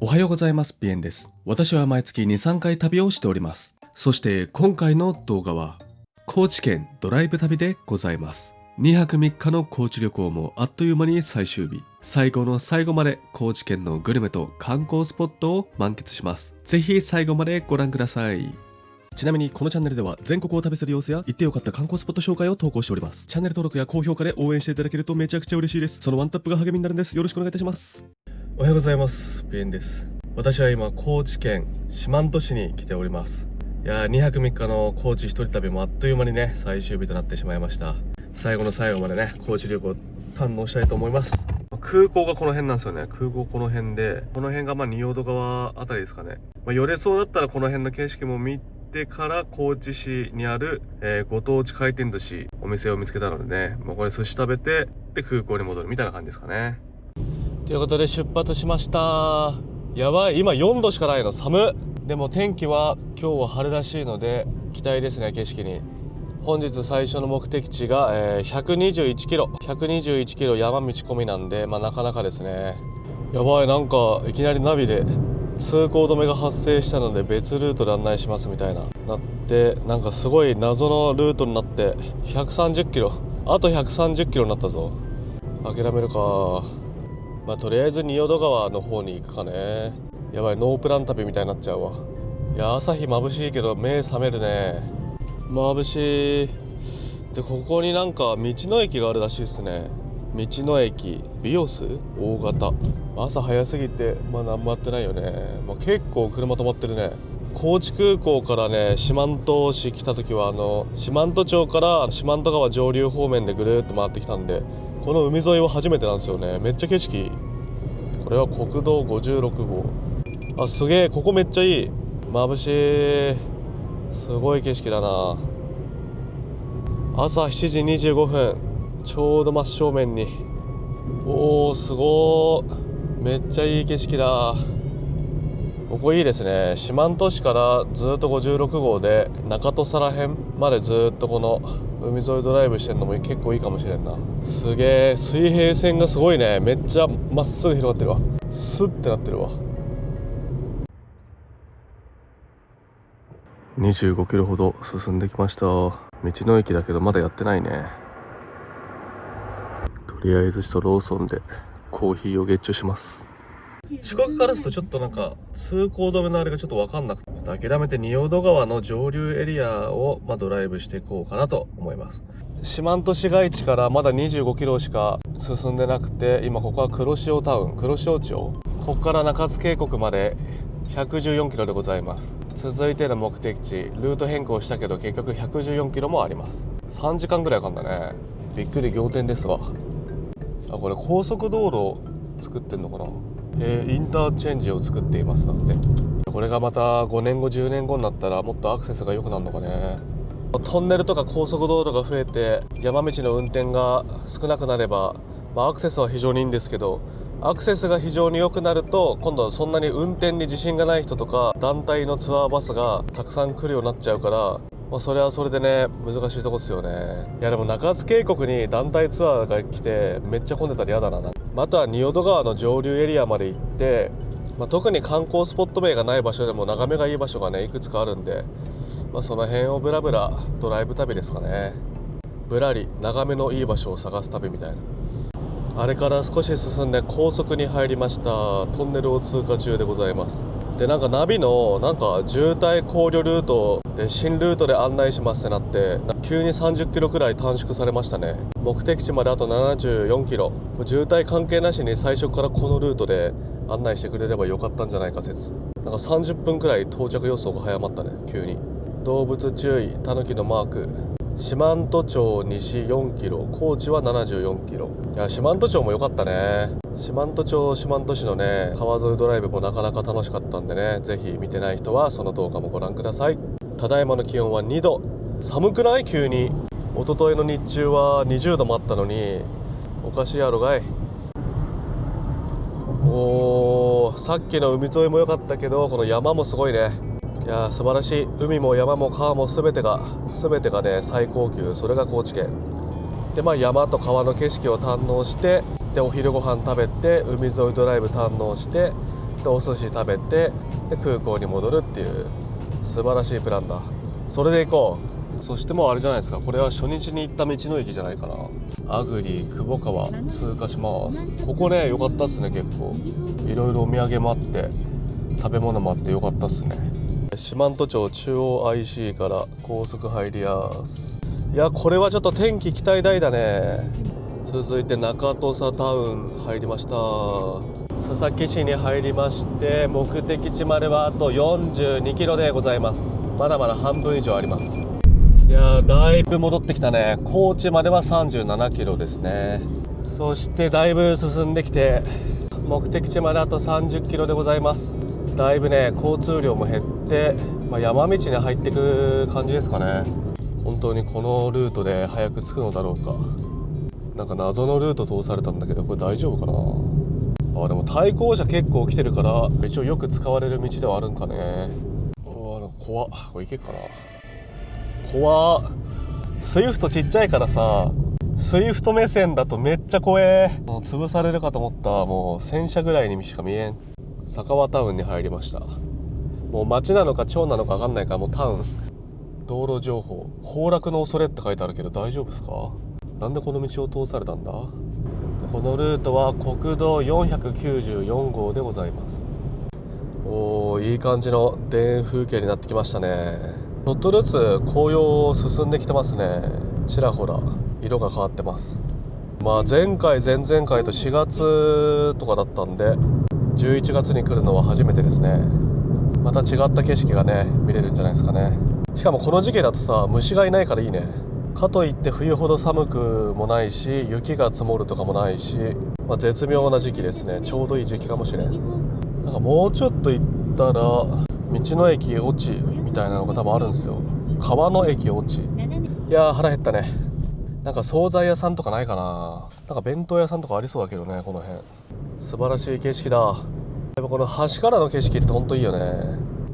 おはようございます。ビエンです。私は毎月2、3回旅をしております。そして今回の動画は高知県ドライブ旅でございます。2泊3日の高知旅行もあっという間に最終日。最後の最後まで高知県のグルメと観光スポットを満喫します。ぜひ最後までご覧ください。ちなみにこのチャンネルでは全国を旅する様子や行ってよかった観光スポット紹介を投稿しております。チャンネル登録や高評価で応援していただけるとめちゃくちゃ嬉しいです。そのワンタップが励みになるんです。よろしくお願いいたします。おはようございます。ビエンです。私は今高知県四万十市に来ております。いやー、2泊3日の高知一人旅もあっという間にね最終日となってしまいました。最後の最後までね高知旅行堪能したいと思います。空港がこの辺なんですよね。空港この辺で、この辺が仁淀川あたりですかね。寄れそうだったらこの辺の景色も見てから高知市にある、ご当地回転寿司お店を見つけたのでね、もうこれ寿司食べてで空港に戻るみたいな感じですかね。ということで出発しました。やばい、今4度しかないの。寒っ。でも天気は今日は晴れらしいので期待ですね。景色に。本日最初の目的地が、121キロ山道込みなんで、なかなかですね。やばい、なんかいきなりナビで通行止めが発生したので別ルートで案内しますみたいななって、なんかすごい謎のルートになって130キロ、あと130キロになったぞ。諦めるか。とりあえず仁淀川の方に行くかね。やばい、ノープラン旅みたいになっちゃうわ。いや、朝日眩しいけど目覚めるね。眩しい。で、ここになんか道の駅があるらしいですね。道の駅ビオス大型。朝早すぎて何もやってないよね。結構車止まってるね。高知空港からね四万十市来た時は四万十町から四万十川上流方面でぐるーっと回ってきたんで、この海沿いは初めてなんですよね。めっちゃ景色いい。これは国道56号。あ、すげえ、ここめっちゃいい。眩しい。すごい景色だな。朝7時25分、ちょうど真正面に。おー、すごー。めっちゃいい景色だ。ここいいですね。四万十市からずっと56号で中土佐らへんまでずっとこの海沿いドライブしてんのも結構いいかもしれんな。すげえ、水平線がすごいね。めっちゃまっすぐ広がってるわ。スッてなってるわ。25キロほど進んできました。道の駅だけどまだやってないね。とりあえずローソンでコーヒーをゲッチュします。四国からするとちょっとなんか通行止めのあれがちょっと分かんなくて、諦めて仁淀川の上流エリアをドライブしていこうかなと思います。四万十市街地からまだ25キロしか進んでなくて、今ここは黒潮タウン、黒潮町、ここから中津渓谷まで114キロでございます。続いての目的地、ルート変更したけど結局114キロもあります。3時間ぐらいかかんだね。びっくり仰天ですわ。あ、これ高速道路作ってんのかな。インターチェンジを作っていますだって。これがまた5年後10年後になったらもっとアクセスが良くなるのかね。トンネルとか高速道路が増えて山道の運転が少なくなれば、アクセスは非常にいいんですけど、アクセスが非常に良くなると今度はそんなに運転に自信がない人とか団体のツアーバスがたくさん来るようになっちゃうから、それはそれでね難しいとこっすよね。いやでも中津渓谷に団体ツアーが来てめっちゃ混んでたら嫌だな。あとは仁淀川の上流エリアまで行って、特に観光スポット名がない場所でも眺めがいい場所がねいくつかあるんで、その辺をブラブラドライブ旅ですかね。ぶらり眺めのいい場所を探す旅みたいな。あれから少し進んで高速に入りました。トンネルを通過中でございます。で、なんかナビのなんか渋滞考慮ルートで新ルートで案内しますってなって急に30キロくらい短縮されましたね。目的地まであと74キロ。渋滞関係なしに最初からこのルートで案内してくれればよかったんじゃないか説。なんか30分くらい到着予想が早まったね。急に動物注意、タヌキのマーク。四万十町西4キロ、高知は74キロ。いや、四万十町も良かったね。四万十町、四万十市のね川沿いドライブもなかなか楽しかったんでね、ぜひ見てない人はその動画もご覧ください。ただいまの気温は2度。寒くない？急に。一昨日の日中は20度もあったのにおかしいやろがい。さっきの海沿いも良かったけどこの山もすごいね。いやー素晴らしい。海も山も川も全てがね最高級。それが高知県で、山と川の景色を堪能して、でお昼ご飯食べて海沿いドライブ堪能して、でお寿司食べて、で空港に戻るっていう素晴らしいプランだ。それで行こう。そしてもうあれじゃないですか、これは初日に行った道の駅じゃないかな。アグリ窪川通過します。ここね良かったっすね。結構いろいろお土産もあって食べ物もあって良かったっすね。四万十町中央 IC から高速入りやす。いやこれはちょっと天気期待大だね。続いて中土佐タウン入りました。須崎市に入りまして、目的地まではあと42キロでございます。まだまだ半分以上あります。いやーだいぶ戻ってきたね。高知までは37キロですね。そしてだいぶ進んできて、目的地まであと30キロでございます。だいぶね交通量も減って、山道に入ってく感じですかね。本当にこのルートで早く着くのだろうか。なんか謎のルート通されたんだけど、これ大丈夫かな。でも対向車結構来てるから一応よく使われる道ではあるんかね。怖っ。これ行けっかな。怖っ。スイフトちっちゃいからさ、スイフト目線だとめっちゃ怖え。もう潰されるかと思った。もう1000車ぐらいにしか見えん。酒場タウンに入りました。もう町なのか町なのか分かんないから、もうタウン。道路情報、崩落の恐れって書いてあるけど大丈夫ですか。なんでこの道を通されたんだ。このルートは国道494号でございます。いい感じの田園風景になってきましたね。ちょっとずつ紅葉進んできてますね。ちらほら色が変わってます。前回前々回と4月とかだったんで、11月に来るのは初めてですね。また違った景色がね見れるんじゃないですかね。しかもこの時期だとさ、虫がいないからいいね。かといって冬ほど寒くもないし、雪が積もるとかもないし、絶妙な時期ですね。ちょうどいい時期かもしれん。なんかもうちょっと行ったら道の駅越智みたいなのが多分あるんですよ。川の駅越智。いやー腹減ったね。なんか惣菜屋さんとかないかな。なんか弁当屋さんとかありそうだけどね。この辺素晴らしい景色だ。やっぱこの橋からの景色ってほんといいよね。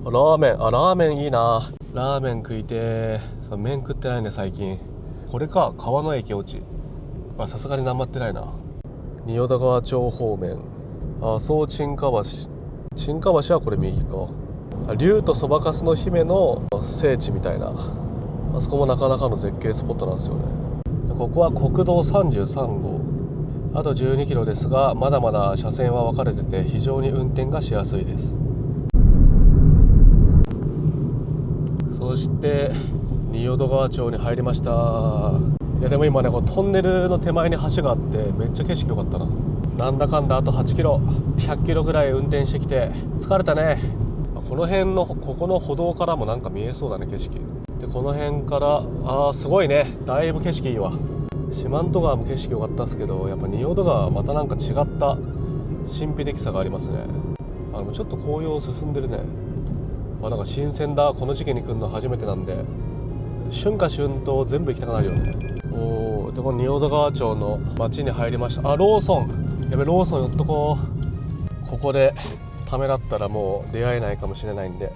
ラーメンいいな。ラーメン食いてー。麺食ってないね最近。これか、川の駅越智。さすがになまってないな。仁淀川町方面、そう沈下橋。沈下橋はこれ右か。竜とそばかすの姫の聖地みたいな、あそこもなかなかの絶景スポットなんですよね。ここは国道33号、あと12キロですが、まだまだ車線は分かれてて非常に運転がしやすいです。そして仁淀川町に入りました。いやでも今ね、このトンネルの手前に橋があってめっちゃ景色良かったな。なんだかんだあと8キロ100キロぐらい運転してきて疲れたね。この辺のここの歩道からもなんか見えそうだね景色で。この辺からすごいね、だいぶ景色いいわ。四万十川も景色良かったっすけど、やっぱ仁淀川はまたなんか違った神秘的さがありますね。ちょっと紅葉進んでるね。なんか新鮮だ。この時期に来るの初めてなんで、春夏春冬全部行きたくなるよね。でこの仁淀川町の町に入りました。ローソン、やべローソン寄っとこう。ここでためらったらもう出会えないかもしれないんで。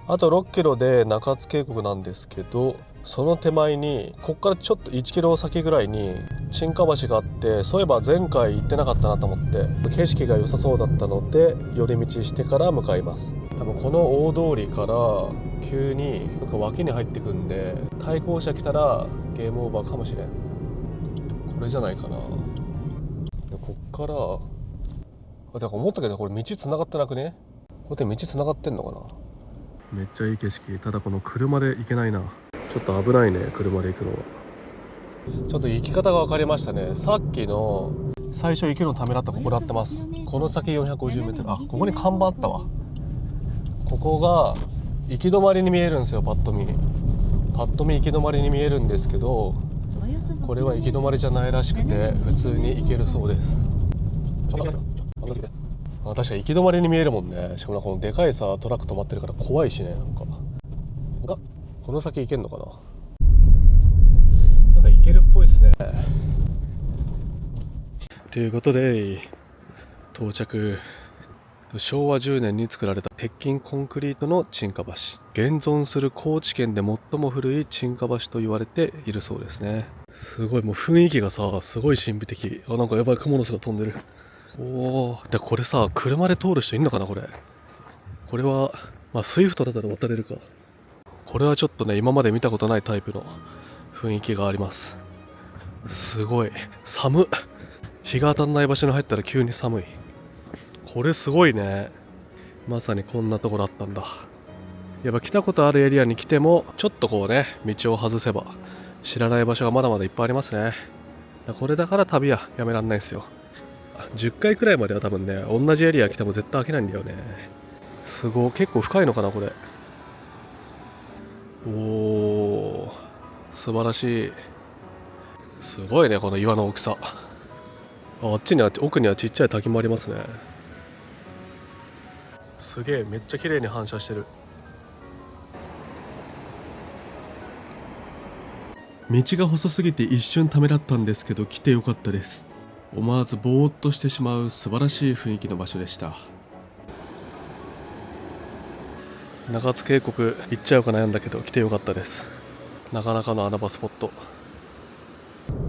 あと6キロで中津渓谷なんですけど、その手前にこっからちょっと1キロ先ぐらいに沈下橋があって、そういえば前回行ってなかったなと思って景色が良さそうだったので寄り道してから向かいます。多分この大通りから急になんか脇に入ってくんで、対向車来たらゲームオーバーかもしれん。これじゃないかな。でこっからだから思ったけど、これ道つながってなくね。これで道つながってんのかな。めっちゃいい景色。ただこの車で行けないな。ちょっと危ないね、車で行くのは。ちょっと行き方が分かりましたね。さっきの最初行くのためだったここで合ってます。この先 450m、 ここに看板あったわ。ここが行き止まりに見えるんですよ。パッと見行き止まりに見えるんですけど、これは行き止まりじゃないらしくて普通に行けるそうです。確かに行き止まりに見えるもんね。しかもこのでかいさトラック止まってるから怖いしね。なんかこの先行けんのかな。なんか行けるっぽいですね。ということで到着。昭和10年に作られた鉄筋コンクリートの沈下橋、現存する高知県で最も古い沈下橋と言われているそうですね。すごいもう雰囲気がさ、すごい神秘的。なんかやばい、蜘蛛の巣が飛んでる。おー、でこれさ、車で通る人いんのかな。これはスイフトだったら渡れるか。これはちょっとね、今まで見たことないタイプの雰囲気があります。すごい寒っ。日が当たんない場所に入ったら急に寒い。これすごいね。まさにこんなところあったんだ。やっぱ来たことあるエリアに来ても、ちょっとこうね、道を外せば知らない場所がまだまだいっぱいありますね。これだから旅はやめらんないですよ。10回くらいまでは多分ね、同じエリア来ても絶対飽きないんだよね。すごい、結構深いのかなこれ。おー、素晴らしい。すごいね、この岩の大きさ。あっちには、奥にはちっちゃい滝もありますね。すげえ、めっちゃ綺麗に反射してる。道が細すぎて一瞬ためらったんですけど、来てよかったです。思わずぼーっとしてしまう素晴らしい雰囲気の場所でした。中津渓谷行っちゃうか悩んだけど、来てよかったです。なかなかの穴場スポット。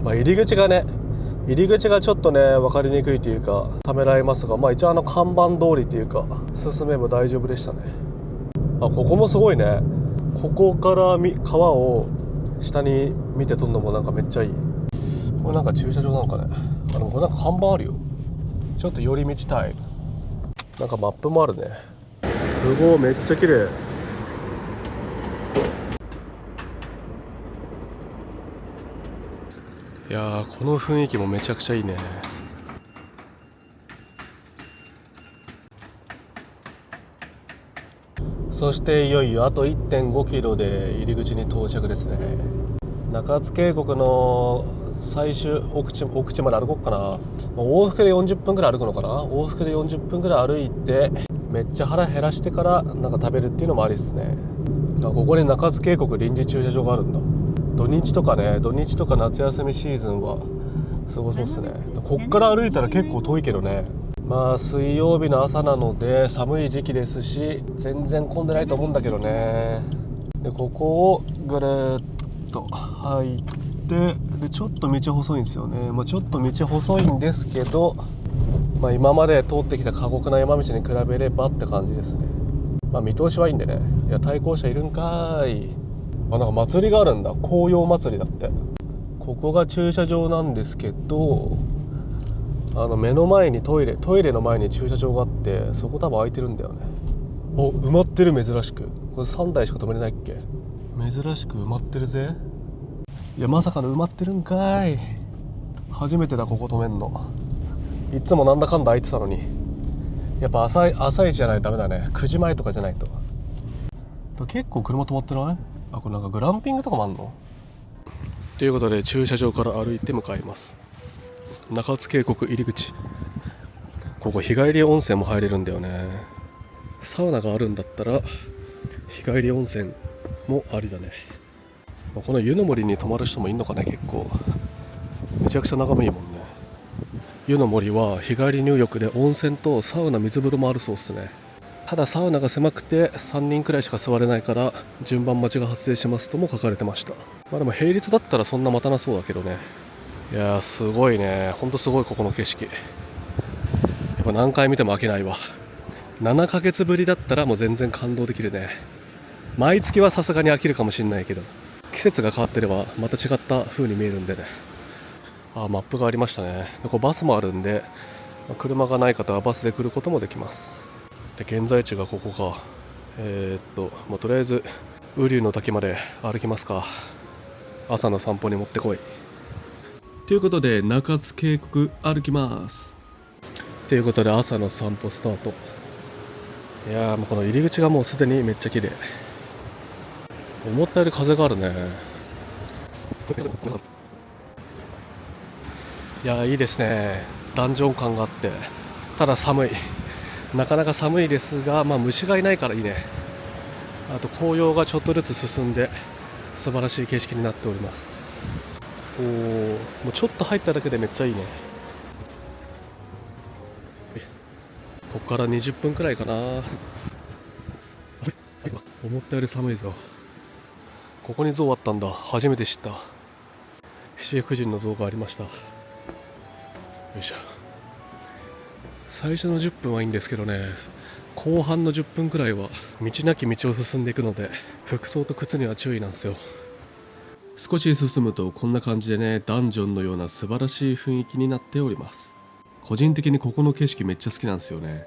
入り口がちょっとね分かりにくいというかためらいますが、一応看板通りというか進めば大丈夫でしたね。ここもすごいね。ここから川を下に見て撮るのもなんかめっちゃいい。これなんか駐車場なのかね。でもこれなんか看板あるよ。ちょっと寄り道タイム。なんかマップもあるね。すごい、めっちゃ綺麗。いやー、この雰囲気もめちゃくちゃいいね。そしていよいよあと 1.5 キロで入り口に到着ですね。中津渓谷の最終奥地まで歩こうかな。往復で40分くらい歩くのかな。往復で40分くらい歩いてめっちゃ腹減らしてからなんか食べるっていうのもありっすね。ここに中津渓谷臨時駐車場があるんだ。土日とか夏休みシーズンはすごそうっすね。こっから歩いたら結構遠いけどね。水曜日の朝なので寒い時期ですし全然混んでないと思うんだけどね。でここをぐるーっと入ってでちょっと道細いんですよね。ちょっと道細いんですけど、今まで通ってきた過酷な山道に比べればって感じですね。見通しはいいんでね。いや対向車いるんかーい。なんか祭りがあるんだ。紅葉祭りだって。ここが駐車場なんですけど、目の前にトイレの前に駐車場があって、そこ多分空いてるんだよね。埋まってる。珍しくこれ3台しか止めれないっけ。珍しく埋まってるぜ。いやまさかの埋まってるんかーい。初めてだここ止めんの。いつもなんだかんだ空いてたのに。やっぱ朝一じゃないとダメだね。9時前とかじゃないと。結構車止まってない？これなんかグランピングとかもあんの？ということで駐車場から歩いて向かいます。中津渓谷入り口。ここ日帰り温泉も入れるんだよね。サウナがあるんだったら日帰り温泉もありだね。この湯の森に泊まる人もいんのかね。結構めちゃくちゃ眺めいいもんね。湯の森は日帰り入浴で温泉とサウナ水風呂もあるそうっすね。ただサウナが狭くて3人くらいしか座れないから順番待ちが発生しますとも書かれてました。でも平日だったらそんな待たなそうだけどね。いやーすごいね。ほんとすごい。ここの景色やっぱ何回見ても飽きないわ。7ヶ月ぶりだったらもう全然感動できるね。毎月はさすがに飽きるかもしれないけど、季節が変わってればまた違った風に見えるんでね。マップがありましたね。ここバスもあるんで、車がない方はバスで来ることもできます。で現在地がここか。もうとりあえず雨竜の滝まで歩きますか。朝の散歩にもってこいということで中津渓谷歩きます。ということで朝の散歩スタート。いやーもうこの入り口がもうすでにめっちゃ綺麗。思ったより風があるね。いやーいいですね。ダンジョン感があってただ寒い。なかなか寒いですが、虫がいないからいいね。あと紅葉がちょっとずつ進んで素晴らしい景色になっております。もうちょっと入っただけでめっちゃいいね。ここから20分くらいかな。思ったより寒いぞ。ここに像あったんだ。初めて知った。七福神の像がありました。よいしょ。最初の10分はいいんですけどね、後半の10分くらいは道なき道を進んでいくので、服装と靴には注意なんですよ。少し進むとこんな感じでね、ダンジョンのような素晴らしい雰囲気になっております。個人的にここの景色めっちゃ好きなんですよね。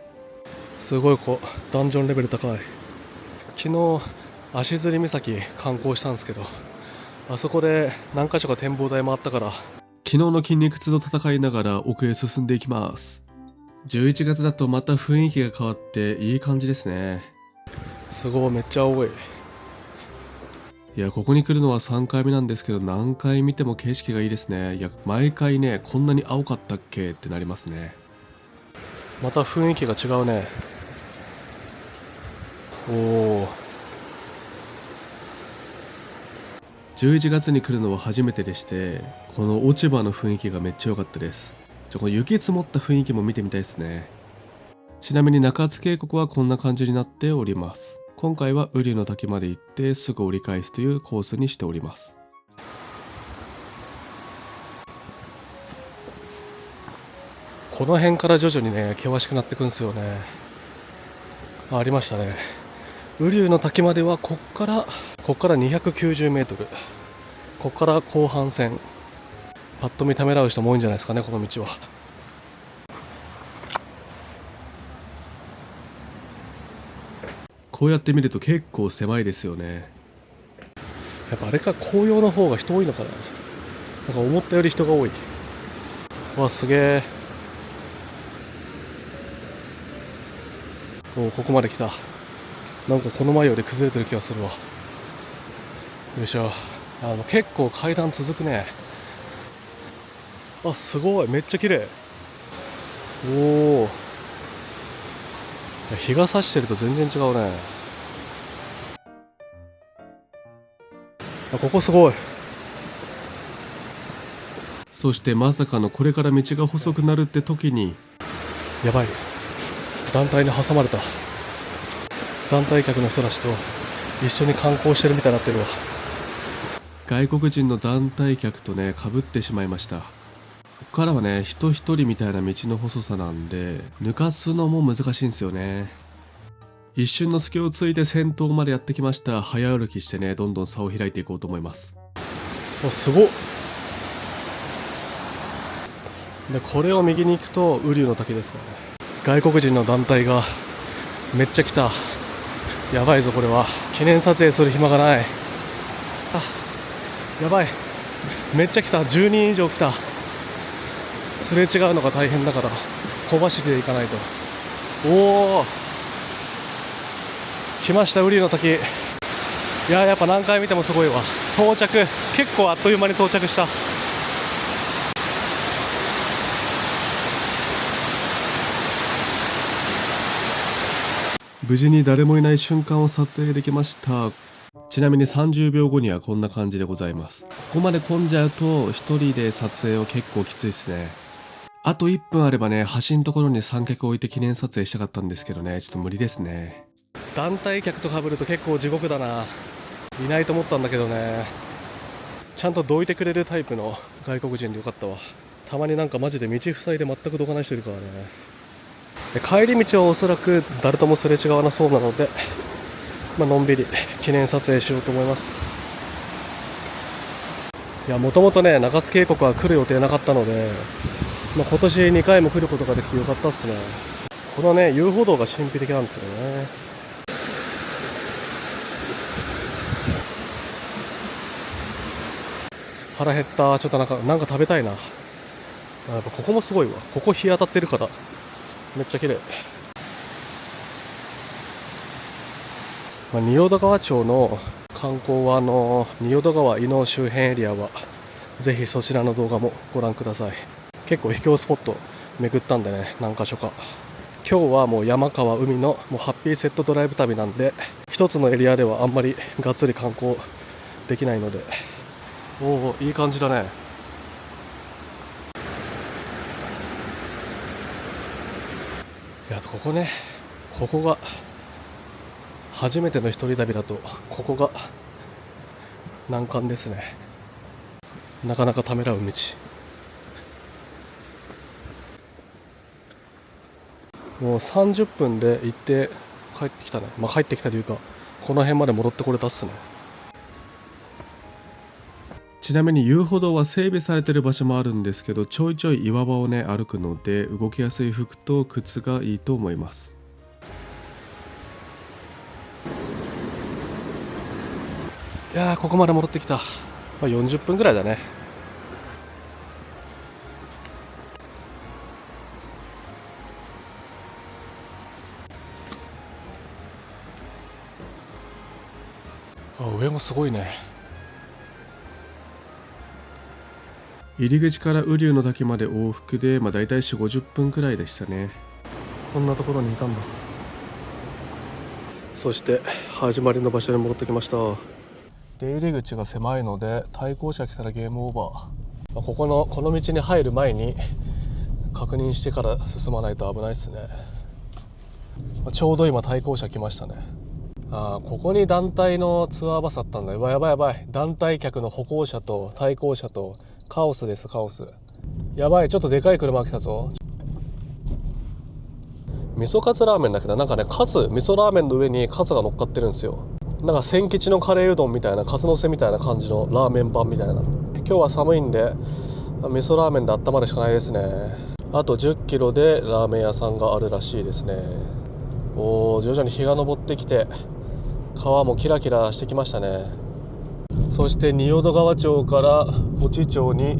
すごいダンジョンレベル高い。昨日足摺岬観光したんですけど、あそこで何か所か展望台もあったから、昨日の筋肉痛と戦いながら奥へ進んでいきます。11月だとまた雰囲気が変わっていい感じですね。すごい、めっちゃ青い。いや、ここに来るのは3回目なんですけど、何回見ても景色がいいですね。いや、毎回ね、こんなに青かったっけってなりますね。また雰囲気が違うね。おお。11月に来るのは初めてでして、この落ち葉の雰囲気がめっちゃ良かったです。この雪積もった雰囲気も見てみたいですね。ちなみに中津渓谷はこんな感じになっております。今回は瓜生の滝まで行ってすぐ折り返すというコースにしております。この辺から徐々にね、険しくなっていくんですよね。ありましたね。瓜生の滝まではこっから290メートル。こっから後半戦。パッと見ためらう人も多いんじゃないですかね、この道は。こうやって見ると結構狭いですよね。やっぱあれか、紅葉の方が人多いのかな。なんか思ったより人が多い。わ、すげえ。お、ここまで来た。なんかこの前より崩れてる気がするわ。よいしょ。結構階段続くね。あ、すごい、めっちゃ綺麗。おお。日が差してると全然違うね。あ、ここすごい。そしてまさかのこれから道が細くなるって時に、やばい、団体に挟まれた。団体客の人たちと一緒に観光してるみたいになってるわ。外国人の団体客とね、被ってしまいました。ここからはね、人一人みたいな道の細さなんで、抜かすのも難しいんですよね。一瞬の隙をついて先頭までやってきました。早歩きしてね、どんどん差を開いていこうと思います。あ、すごっ。で、これを右に行くと瓜生の滝ですね。外国人の団体がめっちゃ来た。やばいぞ、これは。記念撮影する暇がない。あ、やばい。めっちゃ来た。10人以上来た。すれ違うのが大変だから小走りで行かないと。おお、来ました、瓜生の滝。いや、やっぱ何回見てもすごいわ。到着、結構あっという間に到着した。無事に誰もいない瞬間を撮影できました。ちなみに30秒後にはこんな感じでございます。ここまで混んじゃうと一人で撮影は結構きついですね。あと1分あればね、橋のところに三脚置いて記念撮影したかったんですけどね、ちょっと無理ですね。団体客と被ると結構地獄だな。いないと思ったんだけどね。ちゃんとどいてくれるタイプの外国人でよかったわ。たまになんかマジで道塞いで全くどかない人いるからね。で、帰り道はおそらく誰ともすれ違わなそうなので、のんびり記念撮影しようと思います。いや、もともとね、中津渓谷は来る予定なかったので、今年2回も来ることができてよかったっすね。このね、遊歩道が神秘的なんですよね。腹減った。ちょっとなんか食べたいな。やっぱここもすごいわ。ここ日当たってるからめっちゃ綺麗。仁淀川町の観光は仁淀川伊野周辺エリアはぜひそちらの動画もご覧ください。結構秘境スポット巡ったんでね、何か所か。今日はもう山川海のもうハッピーセットドライブ旅なんで、一つのエリアではあんまりがっつり観光できないので。おお、いい感じだね。いや、ここね、ここが初めての一人旅だとここが難関ですね。なかなかためらう道。もう30分で行って帰ってきたね。まあ帰ってきたというか、この辺まで戻ってこれたっすね。ちなみに遊歩道は整備されてる場所もあるんですけど、ちょいちょい岩場をね歩くので、動きやすい服と靴がいいと思います。いやー、ここまで戻ってきた。まあ、40分ぐらいだね。上もすごいね。入り口から雨竜の滝まで往復で、だいたい4、50分くらいでしたね。こんなところにいたんだ。そして始まりの場所に戻ってきました。出入り口が狭いので、対向車来たらゲームオーバー。この道に入る前に確認してから進まないと危ないですね。ちょうど今対向車来ましたね。ここに団体のツアーバスあったんだ。やばいやばいやばい。団体客の歩行者と対向車とカオスです、カオス。やばい、ちょっとでかい車来たぞ。味噌カツラーメンだけど、なんかね、味噌ラーメンの上にカツが乗っかってるんですよ。なんか千吉のカレーうどんみたいな、カツのせみたいな感じのラーメン版みたいな。今日は寒いんで味噌ラーメンで温まるしかないですね。あと10キロでラーメン屋さんがあるらしいですね。徐々に日が昇ってきて、川もキラキラしてきましたね。そして仁淀川町から越智町に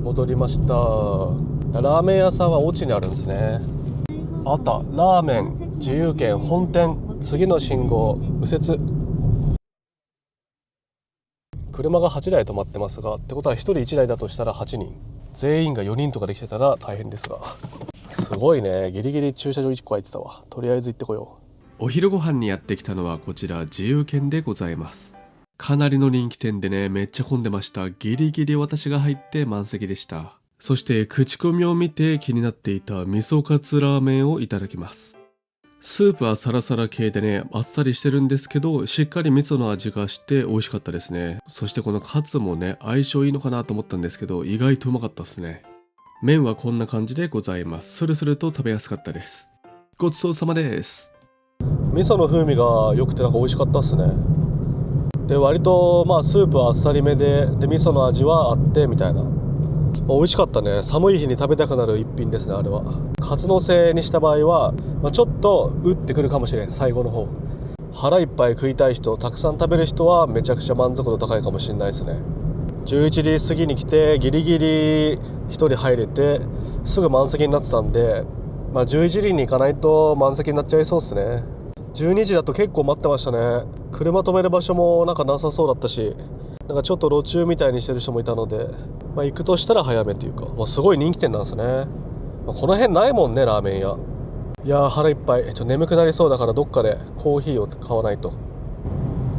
戻りました。ラーメン屋さんは越智にあるんですね。あった、ラーメン自由軒本店、次の信号右折。車が8台止まってますが、ってことは1人1台だとしたら8人、全員が4人とかできてたら大変ですが、すごいね。ギリギリ駐車場1個空いてたわ。とりあえず行ってこよう。お昼ご飯にやってきたのはこちら自由軒でございます。かなりの人気店でね、めっちゃ混んでました。ギリギリ私が入って満席でした。そして口コミを見て気になっていた味噌カツラーメンをいただきます。スープはサラサラ系でね、あっさりしてるんですけど、しっかり味噌の味がして美味しかったですね。そしてこのカツもね、相性いいのかなと思ったんですけど、意外とうまかったですね。麺はこんな感じでございます。スルスルと食べやすかったです。ごちそうさまです。味噌の風味が良くてなんか美味しかったっすね。で、割とスープはあっさりめで、味噌の味はあってみたいな。美味しかったね。寒い日に食べたくなる一品ですね、あれは。カツのせにした場合は、ちょっと打ってくるかもしれん、最後の方。腹いっぱい食いたい人、たくさん食べる人はめちゃくちゃ満足度高いかもしれないですね。11時過ぎに来てギリギリ1人入れて、すぐ満席になってたんで、11時に行かないと満席になっちゃいそうですね。12時だと結構待ってましたね。車止める場所もなんかなさそうだったし、なんかちょっと路駐みたいにしてる人もいたので、行くとしたら早めというか、すごい人気店なんですね。この辺ないもんね、ラーメン屋。いやー、腹いっぱい。眠くなりそうだから、どっかでコーヒーを買わないと。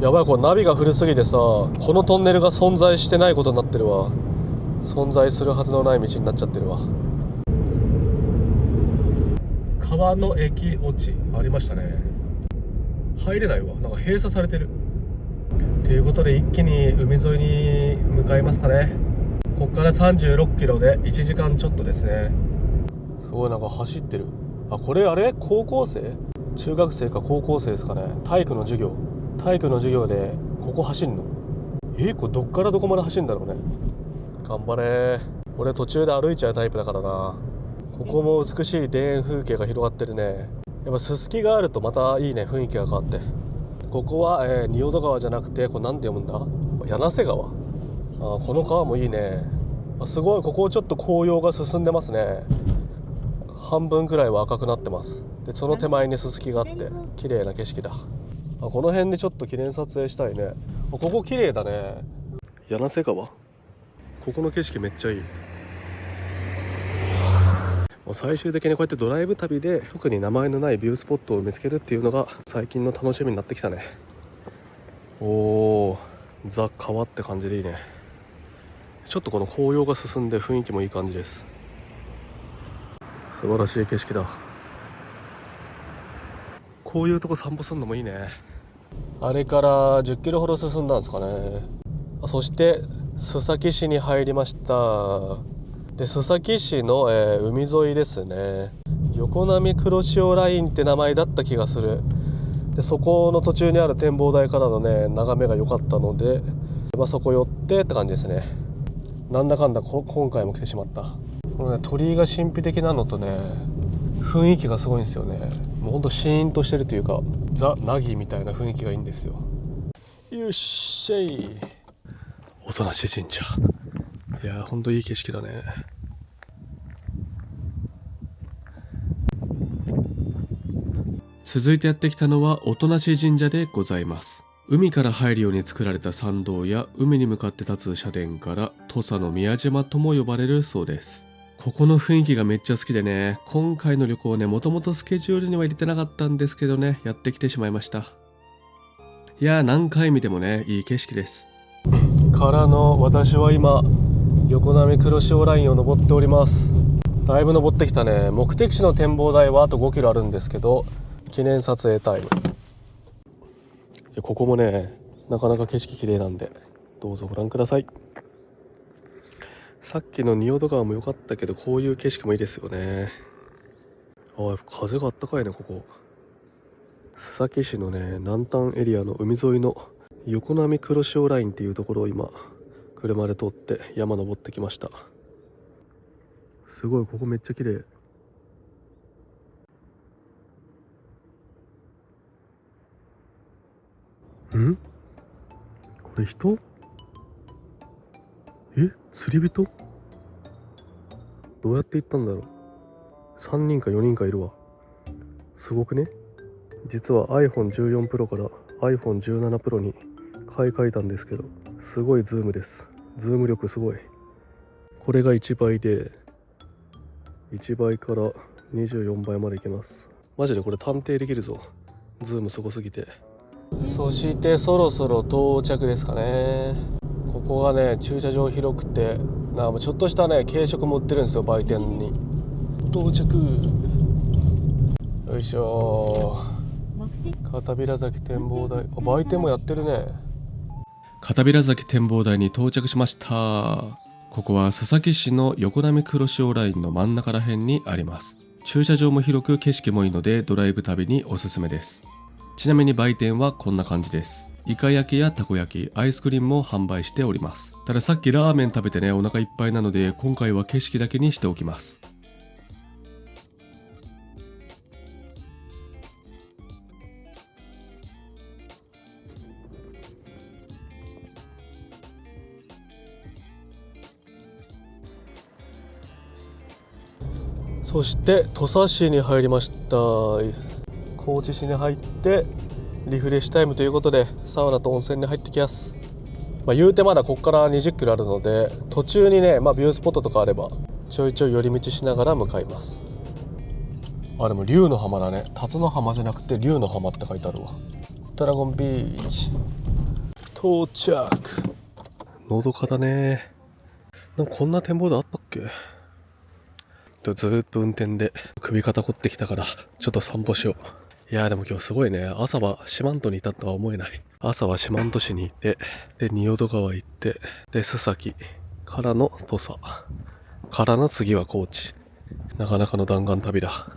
やばい、これナビが古すぎてさ、このトンネルが存在してないことになってるわ。存在するはずのない道になっちゃってるわ。川の駅落ちありましたね。入れないわ、なんか閉鎖されてる。ということで一気に海沿いに向かいますかね。ここから36キロで1時間ちょっとですね。すごい、なんか走ってる。これあれ高校生、中学生か高校生ですかね。体育の授業でここ走んの。これどっからどこまで走るんだろうね。頑張れ。俺途中で歩いちゃうタイプだからな。ここも美しい田園風景が広がってるね。やっぱすすきがあるとまたいいね、雰囲気が変わって。ここは、仁淀川じゃなくて、これなんて読むんだ、柳瀬川。この川もいいね。すごい、ここちょっと紅葉が進んでますね。半分くらいは赤くなってます。でその手前にすすきがあって綺麗な景色だ。この辺でちょっと記念撮影したいね。ここ綺麗だね。柳瀬川、ここの景色めっちゃいい。最終的にこうやってドライブ旅で特に名前のないビュースポットを見つけるっていうのが最近の楽しみになってきたね。ザ・川って感じでいいね。ちょっとこの紅葉が進んで雰囲気もいい感じです。素晴らしい景色だ。こういうとこ散歩するのもいいね。あれから10キロほど進んだんですかね。そして須崎市に入りました。で須崎市の、海沿いですね。横波黒潮ラインって名前だった気がする。でそこの途中にある展望台からのね眺めが良かったので、そこ寄ってって感じですね。なんだかんだ今回も来てしまった。このね鳥居が神秘的なのとね雰囲気がすごいんですよね。もうほんとシーンとしてるというかザ・ナギみたいな雰囲気がいいんですよ。よっしゃい。音無神社、いやーほんといい景色だね。続いてやってきたのは音無神社でございます。海から入るように作られた参道や海に向かって立つ社殿から土佐の宮島とも呼ばれるそうです。ここの雰囲気がめっちゃ好きでね、今回の旅行ね、もともとスケジュールには入れてなかったんですけどね、やってきてしまいました。いやー何回見てもね、いい景色です。からの私は今横波黒潮ラインを登っております。だいぶ登ってきたね。目的地の展望台はあと5キロあるんですけど、記念撮影タイム。ここもねなかなか景色綺麗なんでどうぞご覧ください。さっきの仁淀川も良かったけど、こういう景色もいいですよね。あ、風があったかいね。ここ須崎市のね南端エリアの海沿いの横波黒潮ラインっていうところを今車で通って山登ってきました。すごい、ここめっちゃ綺麗。ん？これ人？釣り人？どうやって行ったんだろう。3人か4人かいるわ。すごくね。実は iPhone14 Pro から iPhone17 Pro に買い替えたんですけど、すごいズームです。ズーム力すごい。これが1倍で1倍から24倍までいけます。マジでこれ探偵できるぞ、ズームすごすぎて。そしてそろそろ到着ですかね。ここがね駐車場広くて、ちょっとしたね軽食も売ってるんですよ、売店に。到着。よいしょ。片平崎展望台、売店もやってるね。片平崎展望台に到着しました。ここは須崎市の横波黒潮ラインの真ん中ら辺にあります。駐車場も広く景色もいいのでドライブ旅におすすめです。ちなみに売店はこんな感じです。イカ焼きやたこ焼き、アイスクリームも販売しております。たださっきラーメン食べてねお腹いっぱいなので、今回は景色だけにしておきます。そして土佐市に入りました。高知市に入ってリフレッシュタイムということでサウナと温泉に入ってきます。言うてまだここから20キロあるので、途中にね、ビュースポットとかあればちょいちょい寄り道しながら向かいます。でも竜の浜だね。辰の浜じゃなくて竜の浜って書いてあるわ。ドラゴンビーチ到着。のどかだね。なんかこんな展望台あったっけ。ずーっと運転で首肩凝ってきたからちょっと散歩しよう。いやーでも今日すごいね。朝は四万十にいたとは思えない。朝は四万十市にいて、で仁淀川行って、で須崎からの土佐からの次は高知。なかなかの弾丸旅だ。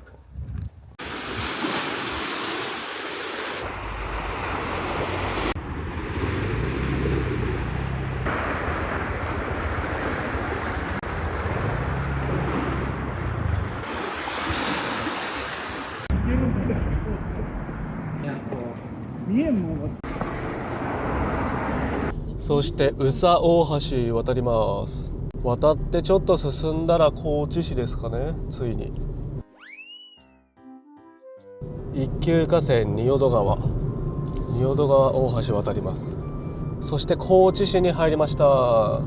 そして宇佐大橋渡ります。渡ってちょっと進んだら高知市ですかね。ついに一級河川仁淀川大橋渡ります。そして高知市に入りました。あ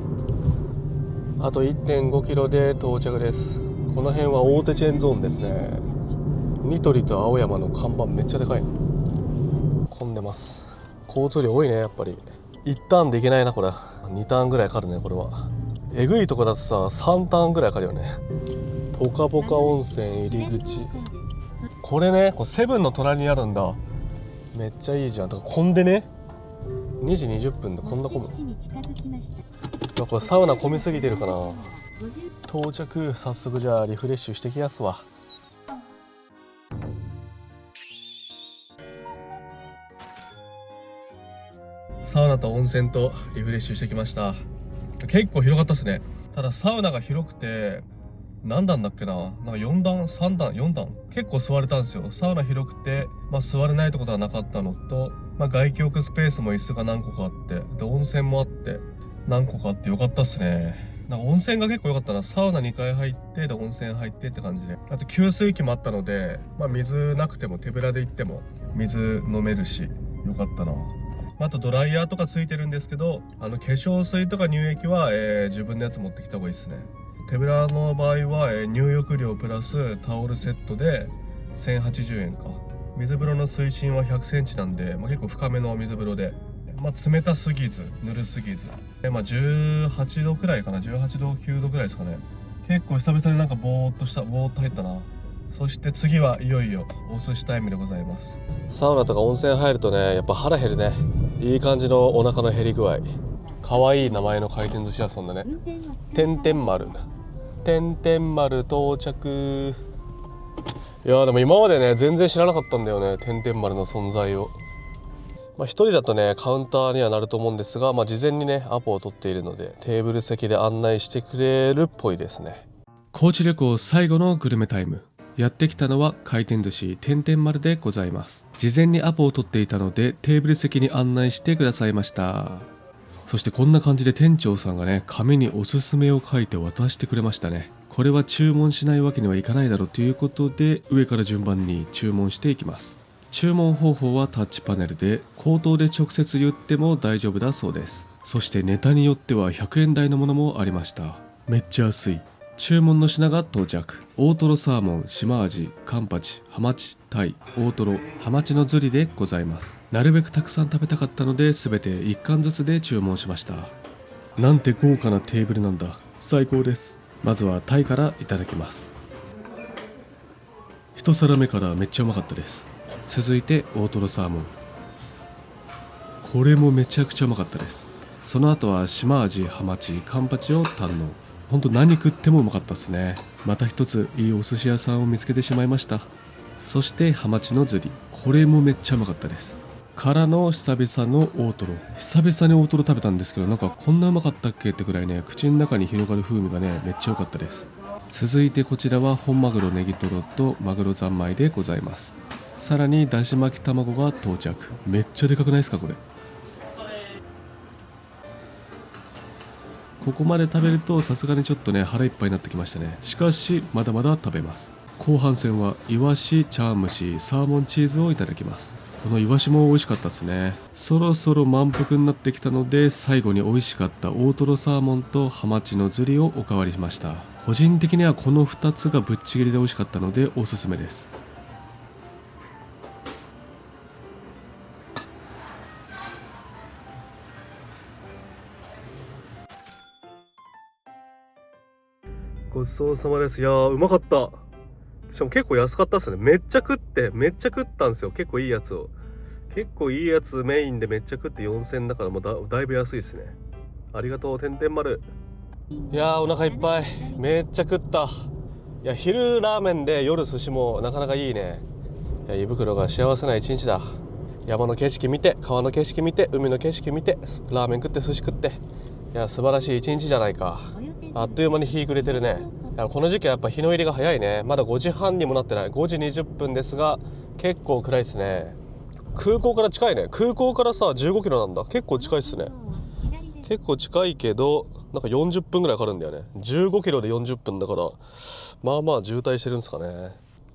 と 1.5 キロで到着です。この辺は大手チェーンゾーンですね。ニトリと青山の看板めっちゃでかいの。混んでます。交通量多いね。やっぱり1ターンでいけないな。これ2ターンぐらいかかるね。これはえぐいとこだとさ3ターンぐらいかかるよね。ポカポカ温泉入り口。これね、セブンの隣にあるんだ。めっちゃいいじゃん。だから混んでね、2時20分でこんな混む。これサウナ混みすぎてるかな。到着。早速じゃあリフレッシュしてきやすわ。サウナと温泉とリフレッシュしてきました。結構広かったですね。ただサウナが広くて何段だっけな、なんか4段3段4段結構座れたんですよ。サウナ広くて、座れないところはなかったのと、外気浴スペースも椅子が何個かあって、で温泉もあって何個かあってよかったっすね。なんか温泉が結構良かったな。サウナ2回入ってで温泉入ってって感じで、あと給水器もあったので、水なくても手ぶらで行っても水飲めるしよかったな。あとドライヤーとかついてるんですけど、化粧水とか乳液は、自分のやつ持ってきた方がいいですね。手ぶらの場合は、入浴料プラスタオルセットで1080円か。水風呂の水深は100センチなんで、結構深めの水風呂で、冷たすぎずぬるすぎずで、18度くらいかな、18度9度くらいですかね。結構久々になんかボーっと入ったな。そして次はいよいよお寿司タイムでございます。サウナとか温泉入るとね、やっぱ腹減るね。いい感じのお腹の減り具合。かわいい名前の回転寿司屋さんだね。てんてん丸到着。いやでも今までね全然知らなかったんだよね、てんてん丸の存在を。一人だとねカウンターにはなると思うんですが、事前にねアポを取っているのでテーブル席で案内してくれるっぽいですね。高知旅行最後のグルメタイム。やってきたのは回転寿司てんてん丸でございます。事前にアポを取っていたのでテーブル席に案内してくださいました。そしてこんな感じで店長さんがね紙におすすめを書いて渡してくれましたね。これは注文しないわけにはいかないだろうということで、上から順番に注文していきます。注文方法はタッチパネルで、口頭で直接言っても大丈夫だそうです。そしてネタによっては100円台のものもありました。めっちゃ安い。注文の品が到着。大トロサーモン、島味、カンパチ、ハマチ、タイ、大トロ、ハマチのズリでございます。なるべくたくさん食べたかったので全て1貫ずつで注文しました。なんて豪華なテーブルなんだ。最高です。まずはタイからいただきます。一皿目からめっちゃうまかったです。続いて大トロサーモン、これもめちゃくちゃうまかったです。その後は島味、ハマチ、カンパチを堪能。ほんと何食ってもうまかったですね。また一ついいお寿司屋さんを見つけてしまいました。そしてハマチのズリ、これもめっちゃうまかったです。からの久々の大トロ。久々に大トロ食べたんですけど、なんかこんなうまかったっけってくらいね、口の中に広がる風味がねめっちゃ良かったです。続いてこちらは本マグロネギトロとマグロ三昧でございます。さらにだし巻き卵が到着。めっちゃでかくないですかこれ。ここまで食べるとさすがにちょっとね腹いっぱいになってきましたね。しかしまだまだ食べます。後半戦はイワシ、茶碗蒸し、サーモンチーズをいただきます。このイワシも美味しかったですね。そろそろ満腹になってきたので、最後に美味しかった大トロサーモンとハマチのズリをおかわりしました。個人的にはこの2つがぶっちぎりで美味しかったのでおすすめです。ごちそうさまです。いやーうまかった。しかも結構安かったっすね。めっちゃ食ったんですよ。結構いいやつを。結構いいやつメインでめっちゃ食って4000だから、もうだいぶ安いですね。ありがとうてんてん丸。いやーお腹いっぱい。めっちゃ食った。いや昼ラーメンで夜寿司もなかなかいいね。いや胃袋が幸せな一日だ。山の景色見て、川の景色見て、海の景色見て、ラーメン食って寿司食って、いや素晴らしい一日じゃないか。あっという間に日暮れてるね。いやこの時期はやっぱ日の入りが早いね。まだ5時半にもなってない。5時20分ですが結構暗いですね。空港から近いね。空港からさ15キロなんだ。結構近いっすね。結構近いけどなんか40分ぐらいかかるんだよね。15キロで40分だから、まあまあ渋滞してるんですかね。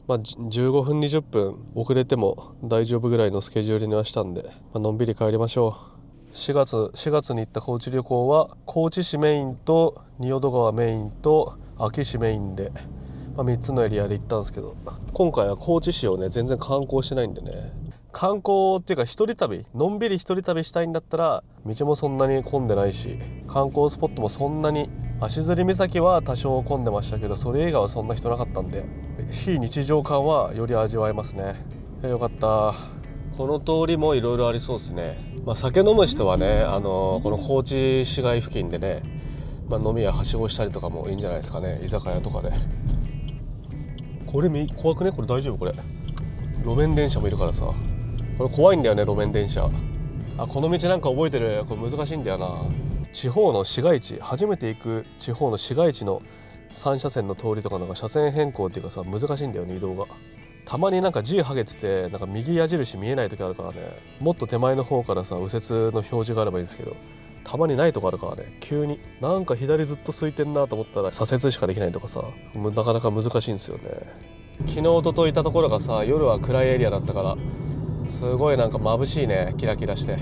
15分20分遅れても大丈夫ぐらいのスケジュールにはしたんで、のんびり帰りましょう。4月に行った高知旅行は高知市メインと仁淀川メインと安芸市メインで、3つのエリアで行ったんですけど、今回は高知市をね全然観光してないんでね、観光っていうか一人旅、のんびり一人旅したいんだったら道もそんなに混んでないし、観光スポットもそんなに、足摺岬は多少混んでましたけどそれ以外はそんな人なかったんで、非日常感はより味わえますね。よかった。この通りもいろいろありそうですね。酒飲む人はね、この高知市街付近でね、飲み屋はしごしたりとかもいいんじゃないですかね。居酒屋とかで。これ怖くね。これ大丈夫？これ路面電車もいるからさ、これ怖いんだよね。路面電車あ、この道なんか覚えてる。これ難しいんだよな。地方の市街地、初めて行く地方の市街地の3車線の通りとかなんか車線変更っていうかさ、難しいんだよね、移動が。たまになんか G ハゲててなんか右矢印見えない時あるからね。もっと手前の方からさ右折の表示があればいいんですけど、たまにないとこあるからね。急になんか左ずっと空いてんなと思ったら左折しかできないとかさ、なかなか難しいんですよね。昨日一昨日いたところがさ、夜は暗いエリアだったからすごいなんか眩しいね、キラキラして。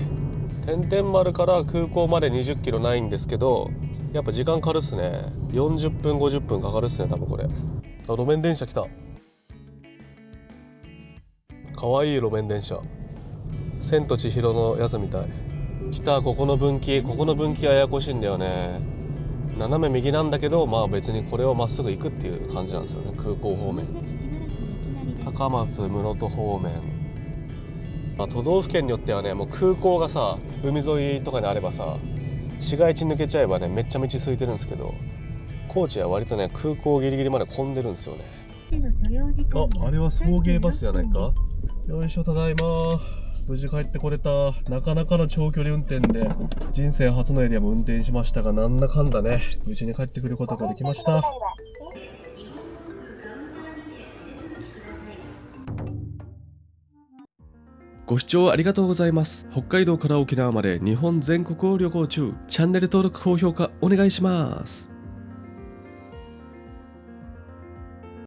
天天丸から空港まで20キロないんですけど、やっぱ時間かかるっすね。40分50分かかるっすね、多分これ。あ、路面電車来た。かわいい路面電車、千と千尋のやつみたい。来た。ここの分岐ややこしいんだよね。斜め右なんだけど、まあ別にこれをまっすぐ行くっていう感じなんですよね。空港方面、高松室戸方面。都道府県によってはね、もう空港がさ海沿いとかにあればさ、市街地抜けちゃえばねめっちゃ道空いてるんですけど、高知は割とね空港ギリギリまで混んでるんですよね。あれは送迎バスじゃないか。よいしょ、ただいま。無事帰ってこれた。なかなかの長距離運転で人生初のエリアも運転しましたが、なんだかんだね無事に帰ってくることができました。ご視聴ありがとうございます。北海道から沖縄まで日本全国を旅行中。チャンネル登録、高評価お願いします。